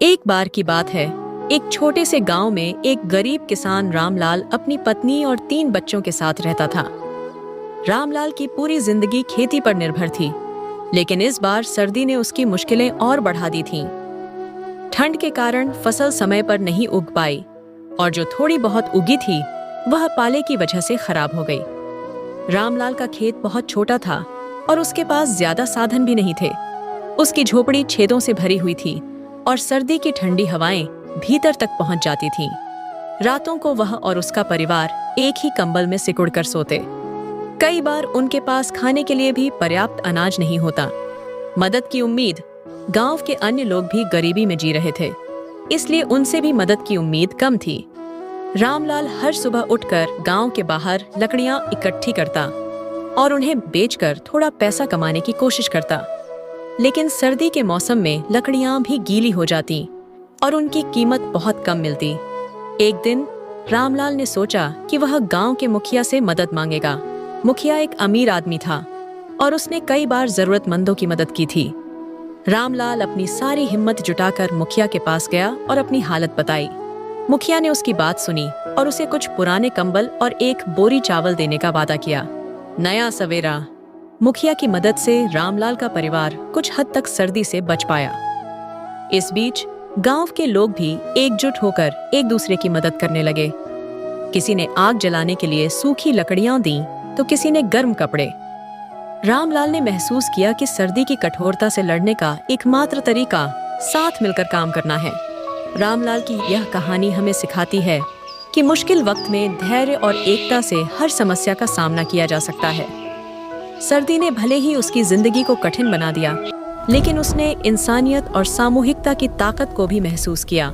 एक बार की बात है, एक छोटे से गांव में एक गरीब किसान रामलाल अपनी पत्नी और 3 बच्चों के साथ रहता था। रामलाल की पूरी जिंदगी खेती पर निर्भर थी, लेकिन इस बार सर्दी ने उसकी मुश्किलें और बढ़ा दी थीं। ठंड के कारण फसल समय पर नहीं उग पाई और जो थोड़ी बहुत उगी थी, वह पाले की वजह से खराब हो गई। रामलाल का खेत बहुत छोटा था और उसके पास ज्यादा साधन भी नहीं थे। उसकी झोपड़ी छेदों से भरी हुई थी और सर्दी की ठंडी हवाएं भीतर तक पहुंच जाती थीं। रातों को वह और उसका परिवार एक ही कंबल में सिकुड़कर सोते। कई बार उनके पास खाने के लिए भी पर्याप्त अनाज नहीं होता। मदद की उम्मीद, गांव के अन्य लोग भी गरीबी में जी रहे थे, इसलिए उनसे भी मदद की उम्मीद कम थी। रामलाल हर सुबह उठकर गांव के बाहर लकड़ियां इकट्ठी करता और उन्हें बेचकर थोड़ा पैसा कमाने की कोशिश करता। लेकिन सर्दी के मौसम में लकड़ियां भी गीली हो जाती और उनकी कीमत बहुत कम मिलती। एक दिन रामलाल ने सोचा कि वह गांव के मुखिया से मदद मांगेगा। मुखिया एक अमीर आदमी था और उसने कई बार जरूरतमंदों की मदद की थी। रामलाल अपनी सारी हिम्मत जुटाकर मुखिया के पास गया और अपनी हालत बताई। मुखिया ने उसकी बात सुनी और उसे कुछ पुराने कंबल और एक बोरी चावल देने का वादा किया। नया सवेरा। मुखिया की मदद से रामलाल का परिवार कुछ हद तक सर्दी से बच पाया। इस बीच गांव के लोग भी एकजुट होकर एक दूसरे की मदद करने लगे। किसी ने आग जलाने के लिए सूखी लकड़ियां दी तो किसी ने गर्म कपड़े। रामलाल ने महसूस किया कि सर्दी की कठोरता से लड़ने का एकमात्र तरीका साथ मिलकर काम करना है। रामलाल की यह कहानी हमें सिखाती है कि मुश्किल वक्त में धैर्य और एकता से हर समस्या का सामना किया जा सकता है। सर्दी ने भले ही उसकी जिंदगी को कठिन बना दिया, लेकिन उसने इंसानियत और सामूहिकता की ताकत को भी महसूस किया।